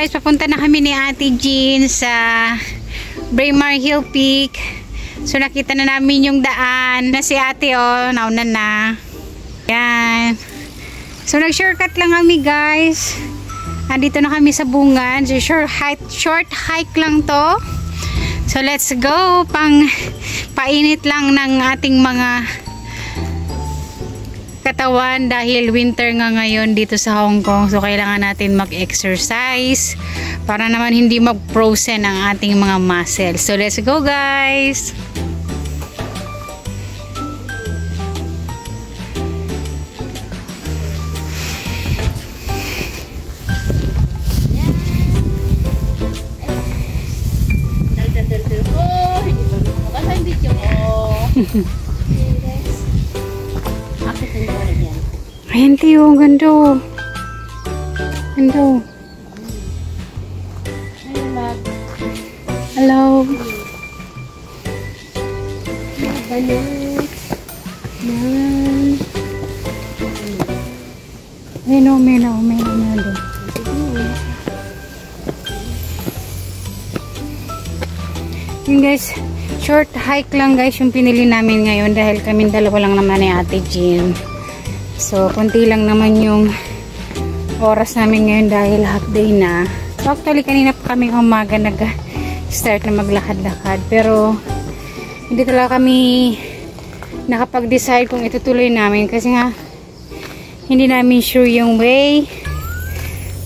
guys, papunta na kami ni Ate Jean sa Braemar Hill Peak. So nakita na namin yung daan na si ate nauna na. Yan. So nag-shortcut lang kami guys. Andito na kami sa Bungan. So short hike lang to. So let's go. Painit lang ng ating mga katawan dahil winter nga ngayon dito sa Hong Kong. So kailangan natin mag-exercise para naman hindi mag-frozen ang ating mga muscles. So let's go guys. Ayan tiyo, ganda. Ganda. Hello. Meno. Yun guys, short hike lang guys yung pinili namin ngayon dahil kaming dalawa lang naman ni Ate Jean. So, konti lang naman yung oras namin ngayon dahil half day na. So, actually, kanina pa kami umaga nag-start na maglakad-lakad. Pero, hindi talaga kami nakapag-decide kung itutuloy namin. Kasi nga, hindi namin sure yung way.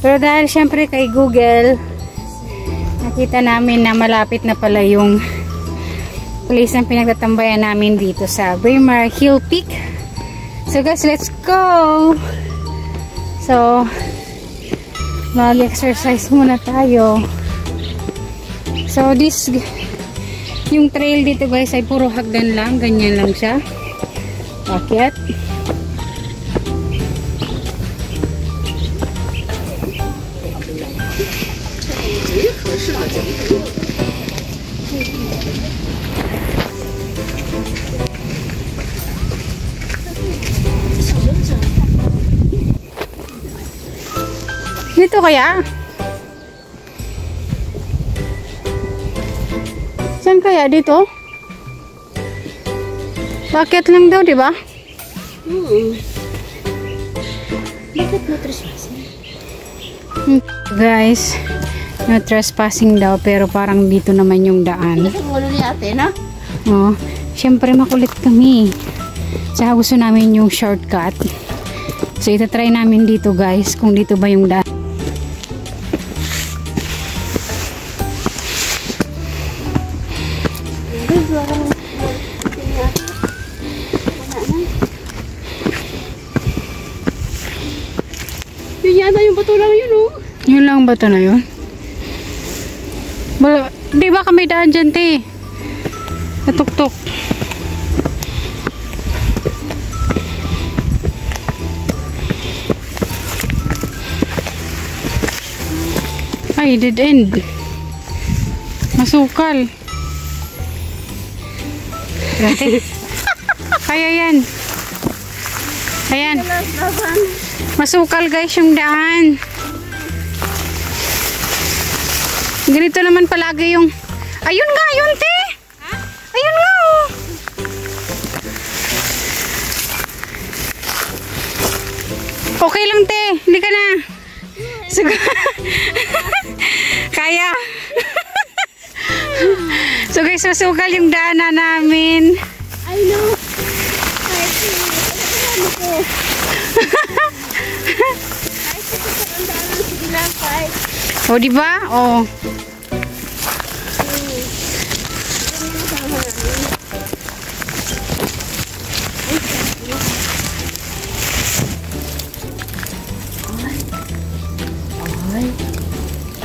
Pero dahil syempre kay Google, nakita namin na malapit na pala yung place na pinagtatambayan namin dito sa Braemar Hill Peak. So guys, let's go! So, mag-exercise muna tayo. So, yung trail dito guys ay puro hagdan lang. Ganyan lang siya. Akyat. Dito kaya? Saan kaya dito? Bakit lang daw, di ba? Bakit no trespassing? Guys, no trespassing daw pero parang dito naman yung daan. Ito mo ni ate na? Oh, syempre makulit kami. Tsaka gusto namin yung shortcut. So itatry namin dito guys kung dito ba yung daan. Yun yata yung bato lang yun oh. Yun lang bato na yun? Di ba kami daan dyan te? Natuktok. Ay, dead end. Masukal. Grabe. Kaya yan. Ayan. Masukal guys yung daan. Ganito naman palagi yung... Ayun nga, yun te. Ayun nga oh. Okay lang te. Hindi ka na. Kaya. So guys, masukal yung daanan namin. I know. O diba? O.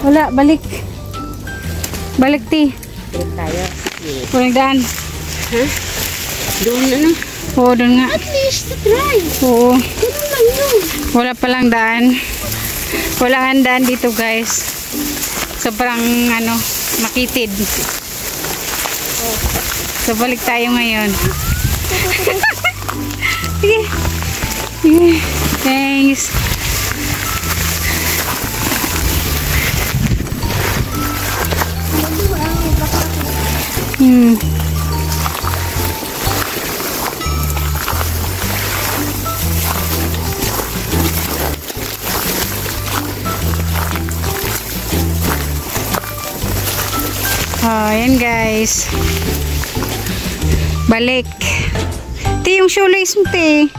Wala, balik. Balik ti. Balik tayo. Walang daan. Huh? Doon na no? Oo, doon nga. At least try. Oo. Doon lang yun. Wala palang daan. Walang daan dito guys. Sobrang makitid. So balik tayo ngayon. Sige. Sige. Thanks. Oh, ayan guys. Balik. Te, yung shoelace mo, te.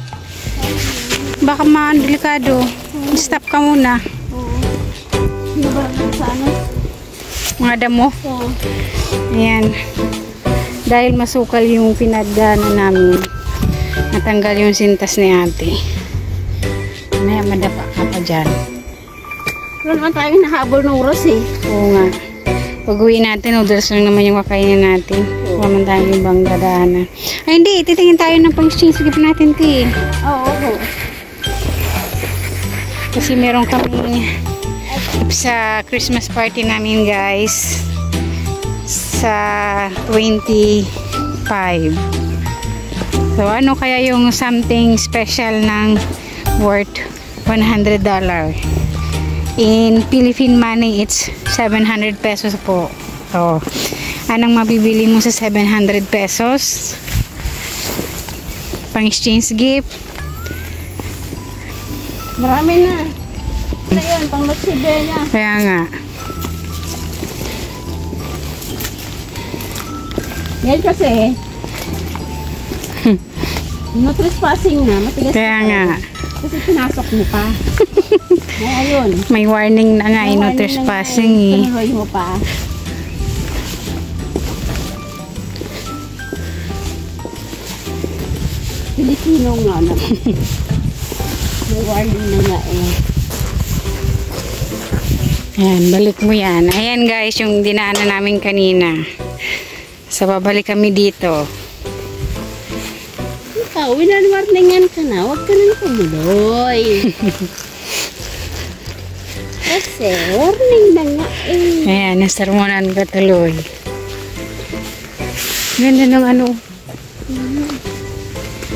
Baka delikado. Stop ka muna. Ano ba sa ano? Mga damo. Oo. Ayan. Dahil masukal yung pinagdaanan namin. Natanggal yung sintas ni ate. Maya madapa ka pa dyan. Wala naman tayo nahabol ng oras eh. Oo nga. Pag-uwi natin, noodles lang naman yung kakainin natin. Huwag man tayong ibang dadaanan. Ay hindi, titingin tayo ng pang-exchange gift natin, te. Oo. Kasi meron kaming sa Christmas party namin, guys. Sa 25. So, ano kaya yung something special ng worth $100? In Philippine money, it's 700 pesos po. So, anong mabibili mo sa 700 pesos? Pang-exchange gift. Marami na. Ano yun? Pang Notsibenya. Kaya nga. Yan kasi. No trespassing na. Matigas Kaya na nga. tayo. Kasi pinasok mo pa. Ayun. May warning na nga, no trespassing eh. Tuloy mo pa. Pilipino nga naman. May warning na nga eh. Ayan, balik mo yan. Ayan guys, yung dinaanan namin kanina. So, babalik kami dito. Ikaw, winarningan ka na. Huwag ka na nakumuloy. Kasi, warning na nga eh. Ayan, nasarmonan ka tuloy. Ganda ng ano.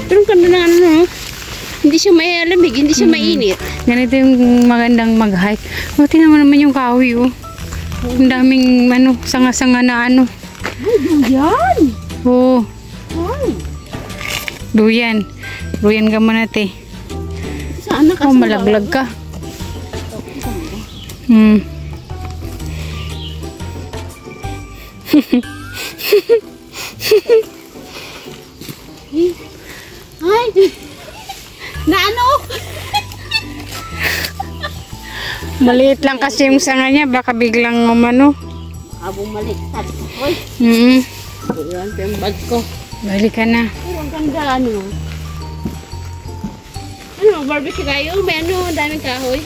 Pero ka na ano, hindi siya malamig, hindi siya mainit. Ganito yung magandang mag-hike. O, tingnan mo naman yung kahoy, oh. Ang daming, ano, sanga-sanga na ano. Ay, duyan! Oo, Ay, duyan. Duyan ka muna, te. saan na kasi? Oh, malaglag ka. Hmm. Ay, na ano? Maliit lang kasi yung sanga niya. Baka biglang umano. Abong maliktad. Uy, Hmm. ayan pa yung bag ko. Balik ka na. Pero ang ganda, ano? Ano, barbecue tayo? May ano, ang daming kahoy.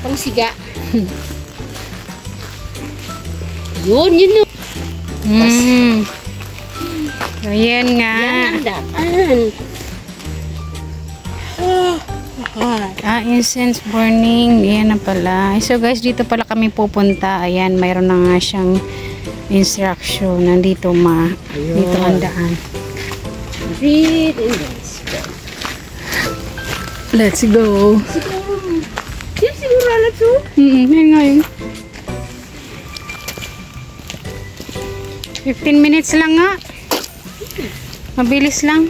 Pang siga. Yun, yun. Hmm. Ayan nga. Yan ang daan. Incense burning. Ayan na pala. So guys, dito pala kami pupunta. Ayan, mayroon na nga siyang instruction. Nandito dito ang daan. Read in this. Let's go. Yan siguro alat to. Ayan nga yun. 15 minutes lang nga. Mabilis lang.